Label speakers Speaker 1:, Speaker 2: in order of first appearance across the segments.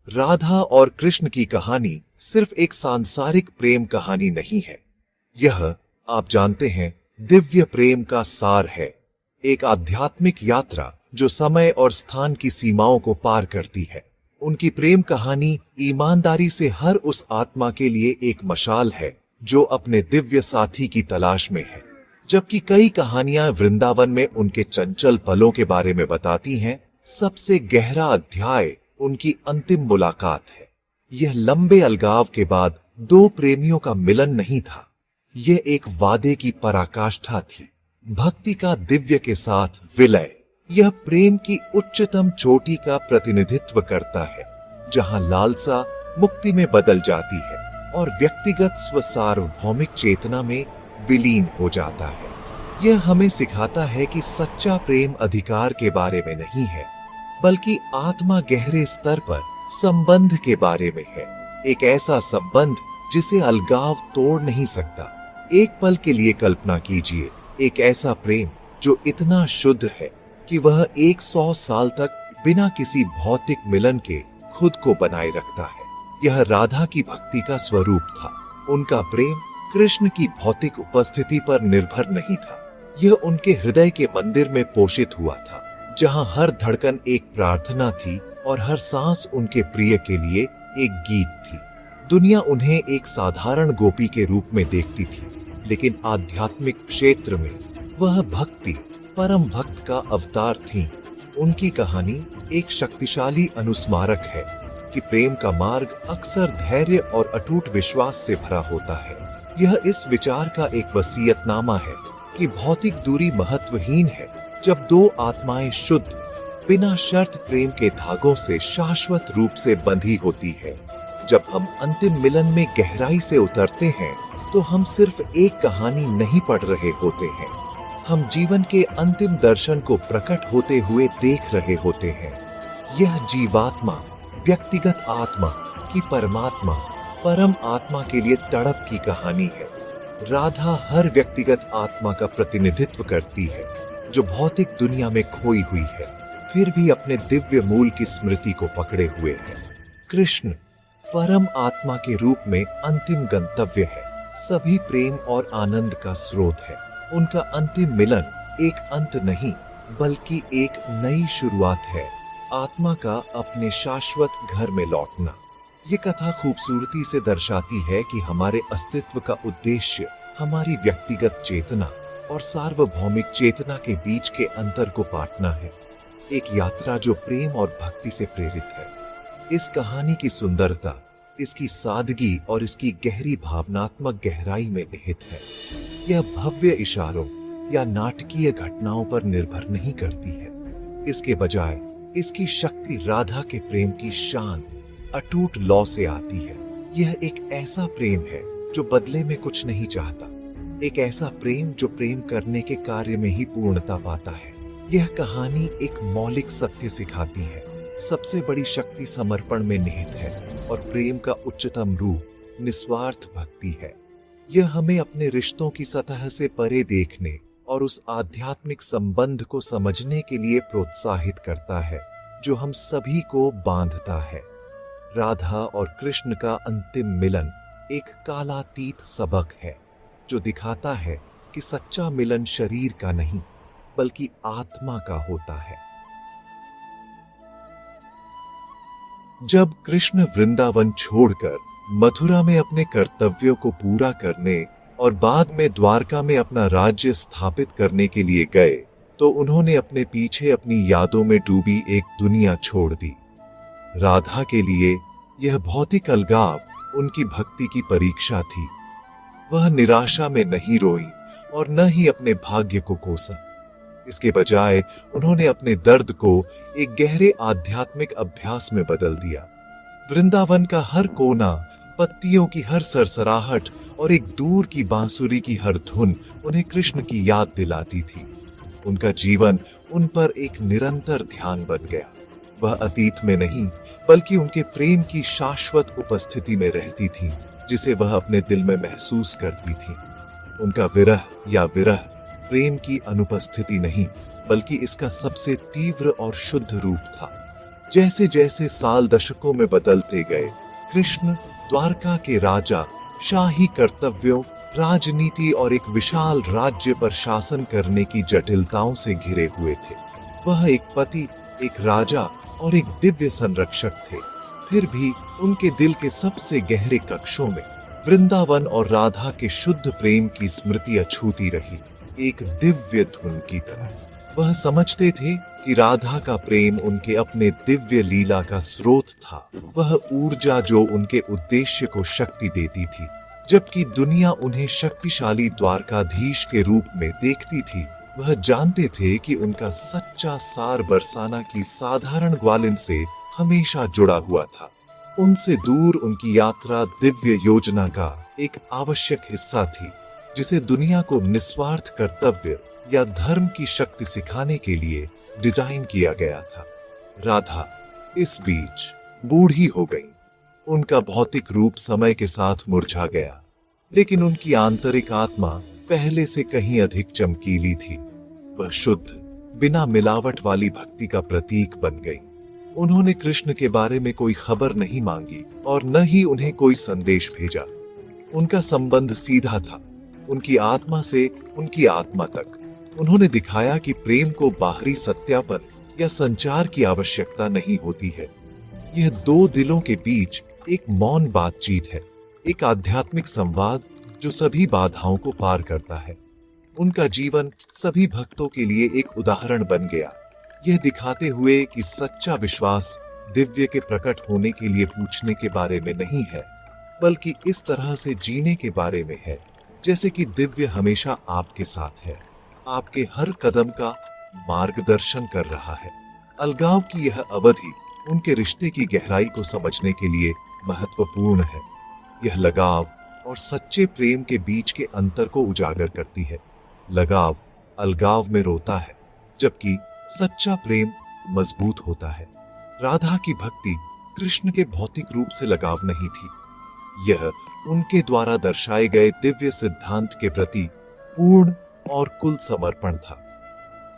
Speaker 1: राधा और कृष्ण की कहानी सिर्फ एक सांसारिक प्रेम कहानी नहीं है। यह, आप जानते हैं, दिव्य प्रेम का सार है। एक आध्यात्मिक यात्रा जो समय और स्थान की सीमाओं को पार करती है। उनकी प्रेम कहानी ईमानदारी से हर उस आत्मा के लिए एक मशाल है जो अपने दिव्य साथी की तलाश में है। जबकि कई कहानियां वृंदावन में उनके चंचल पलों के बारे में बताती हैं, सबसे गहरा अध्याय उनकी अंतिम मुलाकात है। यह लंबे अलगाव के बाद दो प्रेमियों का मिलन नहीं था, यह एक वादे की पराकाष्ठा थी। भक्ति का दिव्य के साथ विलय, यह प्रेम की उच्चतम चोटी का प्रतिनिधित्व करता है, जहां लालसा मुक्ति में बदल जाती है और व्यक्तिगत स्व सार्वभौमिक चेतना में विलीन हो जाता है। यह हमें सिखाता है कि सच्चा प्रेम अधिकार के बारे में नहीं है, बल्कि आत्मा गहरे स्तर पर संबंध के बारे में है। एक ऐसा संबंध जिसे अलगाव तोड़ नहीं सकता। एक पल के लिए कल्पना कीजिए, एक ऐसा प्रेम जो इतना शुद्ध है कि वह 100 साल तक बिना किसी भौतिक मिलन के खुद को बनाए रखता है। यह राधा की भक्ति का स्वरूप था। उनका प्रेम कृष्ण की भौतिक उपस्थिति पर निर्भर नहीं था। यह उनके हृदय के मंदिर में पोषित हुआ था, जहां हर धड़कन एक प्रार्थना थी और हर सांस उनके प्रिय के लिए एक गीत थी। दुनिया उन्हें एक साधारण गोपी के रूप में देखती थी, लेकिन आध्यात्मिक क्षेत्र में वह भक्ति, परम भक्त का अवतार थी। उनकी कहानी एक शक्तिशाली अनुस्मारक है कि प्रेम का मार्ग अक्सर धैर्य और अटूट विश्वास से भरा होता है। यह इस विचार का एक वसीयतनामा है कि भौतिक दूरी महत्वहीन है जब दो आत्माएं शुद्ध, बिना शर्त प्रेम के धागों से शाश्वत रूप से बंधी होती है। जब हम अंतिम मिलन में गहराई से उतरते हैं, तो हम सिर्फ एक कहानी नहीं पढ़ रहे होते हैं, हम जीवन के अंतिम दर्शन को प्रकट होते हुए देख रहे होते हैं। यह जीवात्मा, व्यक्तिगत आत्मा की परमात्मा, परम आत्मा के लिए तड़प की कहानी है। राधा हर व्यक्तिगत आत्मा का प्रतिनिधित्व करती है जो भौतिक दुनिया में खोई हुई है, फिर भी अपने दिव्य मूल की स्मृति को पकड़े हुए है। कृष्ण परम आत्मा के रूप में अंतिम गंतव्य है, सभी प्रेम और आनंद का स्रोत है। उनका अंतिम मिलन एक अंत नहीं, बल्कि एक नई शुरुआत है, आत्मा का अपने शाश्वत घर में लौटना। ये कथा खूबसूरती से दर्शाती है कि हमारे अस्तित्व का उद्देश्य हमारी व्यक्तिगत चेतना और सार्वभौमिक चेतना के बीच के अंतर को पाटना है। एक यात्रा जो प्रेम और भक्ति से प्रेरित है। इस कहानी की सुंदरता, इसकी सादगी और इसकी गहरी भावनात्मक गहराई में निहित है। यह भव्य इशारों या नाटकीय घटनाओं पर निर्भर नहीं करती है। इसके बजाय इसकी शक्ति राधा के प्रेम की शान, अटूट लौ से आती है। यह एक ऐसा प्रेम है जो बदले में कुछ नहीं चाहता, एक ऐसा प्रेम जो प्रेम करने के कार्य में ही पूर्णता पाता है। यह कहानी एक मौलिक सत्य सिखाती है, सबसे बड़ी शक्ति समर्पण में निहित है और प्रेम का उच्चतम रूप निस्वार्थ भक्ति है। यह हमें अपने रिश्तों की सतह से परे देखने और उस आध्यात्मिक संबंध को समझने के लिए प्रोत्साहित करता है जो हम सभी को बांधता है। राधा और कृष्ण का अंतिम मिलन एक कालातीत सबक है जो दिखाता है कि सच्चा मिलन शरीर का नहीं, बल्कि आत्मा का होता है। जब कृष्ण वृंदावन छोड़कर मथुरा में अपने कर्तव्यों को पूरा करने और बाद में द्वारका में अपना राज्य स्थापित करने के लिए गए, तो उन्होंने अपने पीछे अपनी यादों में डूबी एक दुनिया छोड़ दी। राधा के लिए यह भौतिक अलगाव उनकी भक्ति की परीक्षा थी। वह निराशा में नहीं रोई और न ही अपने भाग्य को कोसा। इसके बजाय उन्होंने अपने दर्द को एक गहरे आध्यात्मिक अभ्यास में बदल दिया। वृंदावन का हर कोना, पत्तियों की हर सरसराहट और एक दूर की बांसुरी की हर धुन उन्हें कृष्ण की याद दिलाती थी। उनका जीवन उन पर एक निरंतर ध्यान बन गया। वह अतीत में नहीं, बल्कि उनके प्रेम की शाश्वत उपस्थिति में रहती थी, जिसे वह अपने दिल में महसूस करती थी। उनका विरह या विरह प्रेम की अनुपस्थिति नहीं, बल्कि इसका सबसे तीव्र और शुद्ध रूप था। जैसे जैसे साल दशकों में बदलते गए, कृष्ण द्वारका के राजा, शाही कर्तव्यों, राजनीति और एक विशाल राज्य पर शासन करने की जटिलताओं से घिरे हुए थे। वह एक पति, एक राजा और एक दिव्य संरक्षक थे। फिर भी उनके दिल के सबसे गहरे कक्षों में वृंदावन और राधा के शुद्ध प्रेम की स्मृति अछूती रही, एक दिव्य धुन की तरह। वह समझते थे कि राधा का प्रेम उनके अपने दिव्य लीला का स्रोत था, वह ऊर्जा जो उनके उद्देश्य को शक्ति देती थी। जबकि दुनिया उन्हें शक्तिशाली द्वारकाधीश के रूप में देखती थी, वह जानते थे कि उनका सच्चा सार बरसाना की साधारण ग्वालिन से हमेशा जुड़ा हुआ था। उनसे दूर उनकी यात्रा दिव्य योजना का एक आवश्यक हिस्सा थी, जिसे दुनिया को निस्वार्थ कर्तव्य या धर्म की शक्ति सिखाने के लिए डिजाइन किया गया था। राधा इस बीच बूढ़ी हो गई। उनका भौतिक रूप समय के साथ मुरझा गया, लेकिन उनकी आंतरिक आत्मा पहले से कहीं अधिक चमकीली थी। वह शुद्ध, बिना मिलावट वाली भक्ति का प्रतीक बन गई। उन्होंने कृष्ण के बारे में कोई खबर नहीं मांगी और न ही उन्हें कोई संदेश भेजा। उनका संबंध सीधा था, उनकी आत्मा से उनकी आत्मा तक। उन्होंने दिखाया कि प्रेम को बाहरी सत्यापन या संचार की आवश्यकता नहीं होती है। यह दो दिलों के बीच एक मौन बातचीत है, एक आध्यात्मिक संवाद जो सभी बाधाओं को पार करता है। उनका जीवन सभी भक्तों के लिए एक उदाहरण बन गया, यह दिखाते हुए कि सच्चा विश्वास दिव्य के प्रकट होने के लिए पूछने के बारे में नहीं है, बल्कि इस तरह से जीने के बारे में है जैसे कि दिव्य हमेशा आपके साथ है, आपके हर कदम का मार्गदर्शन कर रहा है। अलगाव की यह अवधि उनके रिश्ते की गहराई को समझने के लिए महत्वपूर्ण है। यह लगाव और सच्चे प्रेम के बीच के अंतर को उजागर करती है। लगाव अलगाव में रोता है, जबकि सच्चा प्रेम मजबूत होता है। राधा की भक्ति कृष्ण के भौतिक रूप से लगाव नहीं थी, यह उनके द्वारा दर्शाए गए दिव्य सिद्धांत के प्रति पूर्ण और कुल समर्पण था।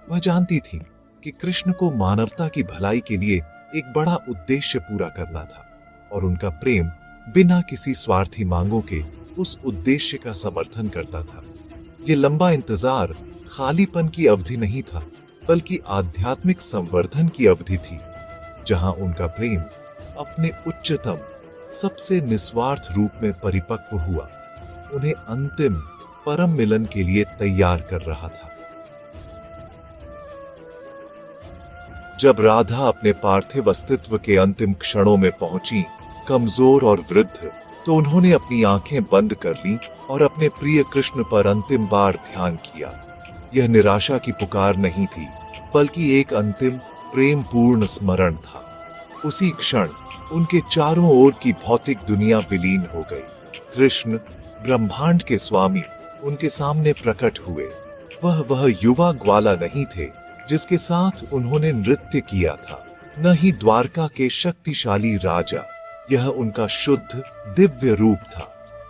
Speaker 1: वह जानती थी कि कृष्ण को मानवता की भलाई के लिए एक बड़ा उद्देश्य पूरा करना था, और उनका प्रेम बिना किसी स्वार्थी मांगों के उस उद्देश्य का समर्थन करता था। यह लंबा इंतजार खालीपन की अवधि नहीं था, बल्कि आध्यात्मिक संवर्धन की अवधि थी, जहां उनका प्रेम अपने उच्चतम, सबसे निस्वार्थ रूप में परिपक्व हुआ, उन्हें अंतिम परम मिलन के लिए तैयार कर रहा था। जब राधा अपने पार्थिव अस्तित्व के अंतिम क्षणों में पहुंची, कमजोर और वृद्ध, तो उन्होंने अपनी आंखें बंद कर लीं और अपने प्रिय कृष्ण पर अंतिम बार ध्यान किया। यह निराशा की पुकार नहीं थी, बल्कि एक अंतिम प्रेम पूर्ण स्मरण था। उसी क्षण उनके चारों ओर की भौतिक दुनिया विलीन हो गई। कृष्ण, ब्रह्मांड के स्वामी, उनके सामने प्रकट हुए। वह युवा ग्वाला नहीं थे जिसके साथ उन्होंने नृत्य किया था, न ही द्वारका के शक्तिशाली राजा। यह उनका शुद्ध दिव्य रूप था,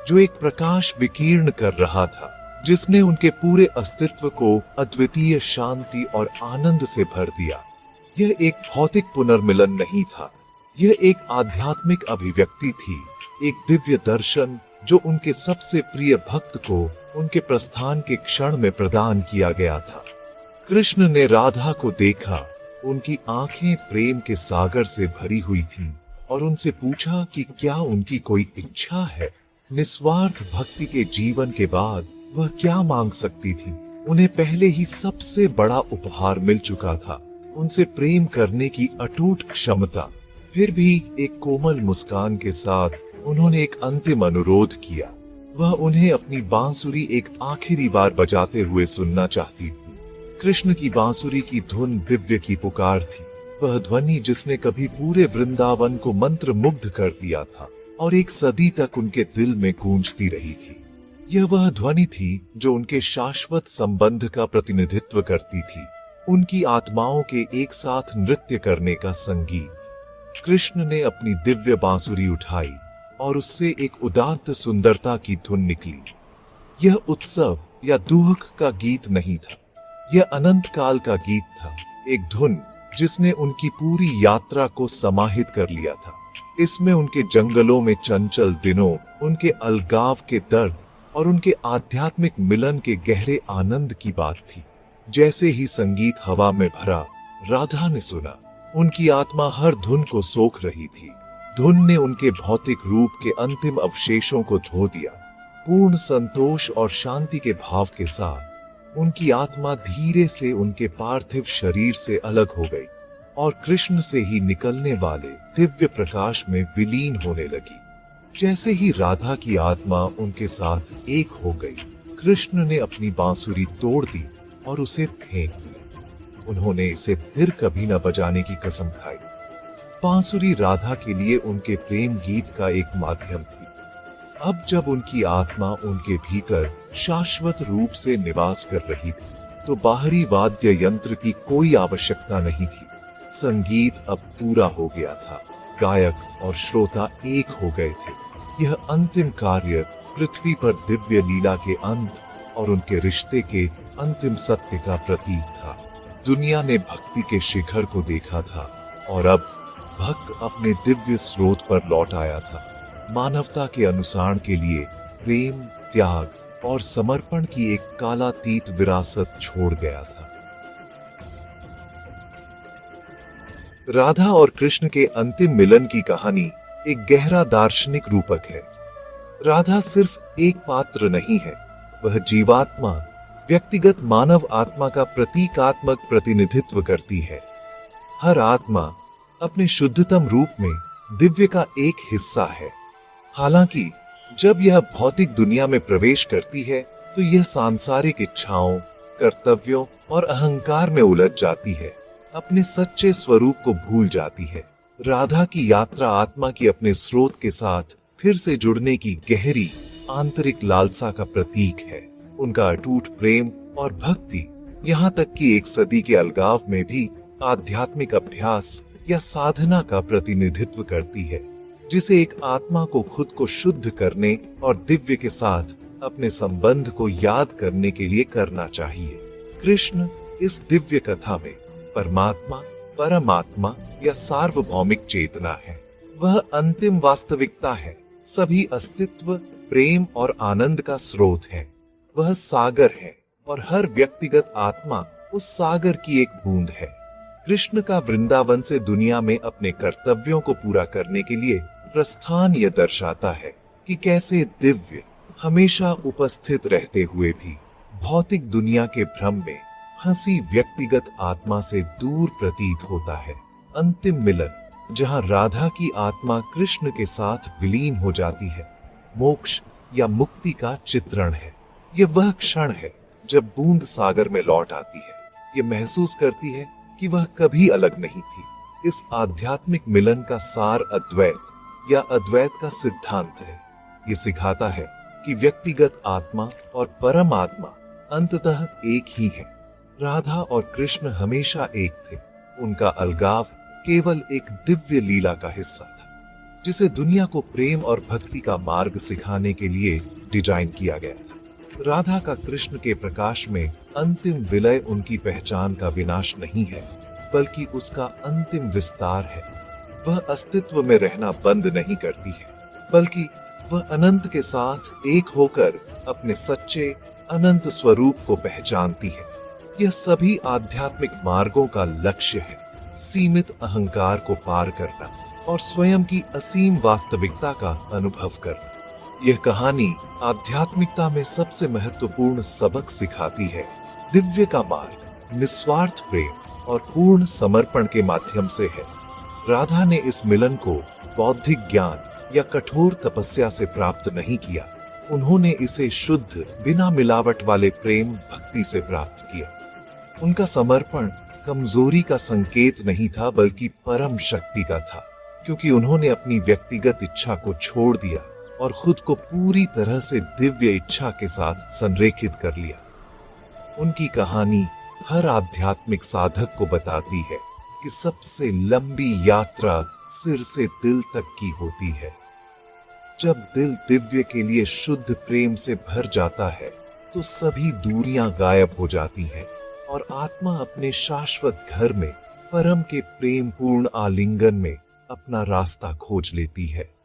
Speaker 1: जो एक प्रकाश विकीर्ण कर रहा था, जिसने उनके पूरे अस्तित्व को अद्वितीय शांति और आनंद से भर दिया। यह एक भौतिक पुनर्मिलन नहीं था, यह एक आध्यात्मिक अभिव्यक्ति थी, एक दिव्य दर्शन जो उनके सबसे प्रिय भक्त को उनके प्रस्थान के क्षण में प्रदान किया गया था। कृष्ण ने राधा को देखा, उनकी आंखें प्रेम के सागर से भरी हुई थीं, और उनसे पूछा कि क्या उनकी कोई इच्छा है। निस्वार्थ भक्ति के जीवन के बाद वह क्या मांग सकती थी? उन्हें पहले ही सबसे बड़ा उपहार मिल चुका था, उनसे प्रेम करने की अटूट क्षमता। फिर भी एक कोमल मुस्कान के साथ उन्होंने एक अंतिम अनुरोध किया। वह उन्हें अपनी बांसुरी एक आखिरी बार बजाते हुए सुनना चाहती थी। कृष्ण की बांसुरी की धुन दिव्य की पुकार थी, वह ध्वनि जिसने कभी पूरे वृंदावन को मंत्र मुग्ध कर दिया था और एक सदी तक उनके दिल में गूंजती रही थी। यह वह ध्वनि थी जो उनके शाश्वत संबंध का प्रतिनिधित्व करती थी, उनकी आत्माओं के एक साथ नृत्य करने का संगीत। कृष्ण ने अपनी दिव्य बांसुरी उठाई और उससे एक उदात्त सुंदरता की धुन निकली। यह उत्सव या दुख का गीत नहीं था, यह अनंत काल का गीत था, एक धुन जिसने उनकी पूरी यात्रा को समाहित कर लिया था। इसमें उनके जंगलों में चंचल दिनों, उनके अलगाव के दर्द और उनके आध्यात्मिक मिलन के गहरे आनंद की बात थी। जैसे ही संगीत हवा में भरा, राधा ने सुना, उनकी आत्मा हर धुन को सोख रही थी। धुन ने उनके भौतिक रूप के अंतिम अवशेषों को धो दिया। पूर्ण संतोष और शांति के भाव के साथ उनकी आत्मा धीरे से उनके पार्थिव शरीर से अलग हो गई और कृष्ण से ही निकलने वाले दिव्य प्रकाश में विलीन होने लगी। जैसे ही राधा की आत्मा उनके साथ एक हो गई, कृष्ण ने अपनी बांसुरी तोड़ दी और उसे फेंक दिया। उन्होंने इसे फिर कभी न बजाने की कसम खाई। बांसुरी राधा के लिए उनके प्रेम गीत का एक माध्यम थी। अब जब उनकी आत्मा उनके भीतर शाश्वत रूप से निवास कर रही थी, तो बाहरी वाद्य यंत्र की कोई आवश्यकता नहीं थी। संगीत अब पूरा हो गया था। गायक और श्रोता एक हो गए थे। यह अंतिम कार्य पृथ्वी पर दिव्य लीला के अंत और उनके रिश्ते के अंतिम सत्य का प्रतीक था। दुनिया ने भक्ति के शिखर को देखा था और अब भक्त अपने दिव्य स्रोत पर लौट आया था। मानवता के अनुसरण के लिए प्रेम, त्याग और समर्पण की एक कालातीत विरासत छोड़ गया था। राधा और कृष्ण के अंतिम मिलन की कहानी एक गहरा दार्शनिक रूपक है। राधा सिर्फ एक पात्र नहीं है, वह जीवात्मा, व्यक्तिगत मानव आत्मा का प्रतीकात्मक प्रतिनिधित्व करती है। हर आत्मा अपने शुद्धतम रूप में दिव्य का एक हिस्सा है। हालांकि जब यह भौतिक दुनिया में प्रवेश करती है, तो यह सांसारिक इच्छाओं, कर्तव्यों और अहंकार में उलझ जाती है, अपने सच्चे स्वरूप को भूल जाती है। राधा की यात्रा आत्मा की अपने स्रोत के साथ फिर से जुड़ने की गहरी आंतरिक लालसा का प्रतीक है। उनका अटूट प्रेम और भक्ति, यहाँ तक कि एक सदी के अलगाव में भी आध्यात्मिक अभ्यास या साधना का प्रतिनिधित्व करती है, जिसे एक आत्मा को खुद को शुद्ध करने और दिव्य के साथ अपने संबंध को याद करने के लिए करना चाहिए। कृष्ण इस दिव्य कथा में परमात्मा, परमात्मा या सार्वभौमिक चेतना है। वह अंतिम वास्तविकता है, सभी अस्तित्व, प्रेम और आनंद का स्रोत है। वह सागर है और हर व्यक्तिगत आत्मा उस सागर की एक बूंद है। कृष्ण का वृंदावन से दुनिया में अपने कर्तव्यों को पूरा करने के लिए प्रस्थान यह दर्शाता है कि कैसे दिव्य हमेशा उपस्थित रहते हुए भी भौतिक दुनिया के भ्रम में हंसी व्यक्तिगत आत्मा से दूर प्रतीत होता है। अंतिम मिलन, जहां राधा की आत्मा कृष्ण के साथ विलीन हो जाती है, मोक्ष या मुक्ति का चित्रण है। यह वह क्षण है जब बूंद सागर में लौट आती है। यह महसूस करती है कि वह कभी अलग नहीं थी। इस आध्यात्मिक मिलन का सार अद्वैत या अद्वैत का सिद्धांत है। यह सिखाता है कि व्यक्तिगत आत्मा और परम आत्मा अंततः एक ही है। राधा और कृष्ण हमेशा एक थे। उनका अलगाव केवल एक दिव्य लीला का हिस्सा था, जिसे दुनिया को प्रेम और भक्ति का मार्ग सिखाने के लिए डिजाइन किया गया था। राधा का कृष्ण के प्रकाश में अंतिम विलय उनकी पहचान का विनाश नहीं है, बल्कि उसका अंतिम विस्तार है। वह अस्तित्व में रहना बंद नहीं करती है, बल्कि वह अनंत के साथ एक होकर अपने सच्चे अनंत स्वरूप को पहचानती है। यह सभी आध्यात्मिक मार्गों का लक्ष्य है, सीमित अहंकार को पार करना और स्वयं की असीम वास्तविकता का अनुभव करना। यह कहानी आध्यात्मिकता में सबसे महत्वपूर्ण सबक सिखाती है। दिव्य का मार्ग निस्वार्थ प्रेम और पूर्ण समर्पण के माध्यम से है। राधा ने इस मिलन को बौद्धिक ज्ञान या कठोर तपस्या से प्राप्त नहीं किया। उन्होंने इसे शुद्ध, बिना मिलावट वाले प्रेम भक्ति से प्राप्त किया। उनका समर्पण कमजोरी का संकेत नहीं था, बल्कि परम शक्ति का था, क्योंकि उन्होंने अपनी व्यक्तिगत इच्छा को छोड़ दिया और खुद को पूरी तरह से दिव्य इच्छा के साथ संरेखित कर लिया। उनकी कहानी हर आध्यात्मिक साधक को बताती है कि सबसे लंबी यात्रा सिर से दिल तक की होती है। जब दिल दिव्य के लिए शुद्ध प्रेम से भर जाता है, तो सभी दूरियां गायब हो जाती हैं और आत्मा अपने शाश्वत घर में परम के प्रेम पूर्ण आलिंगन में अपना रास्ता खोज लेती है।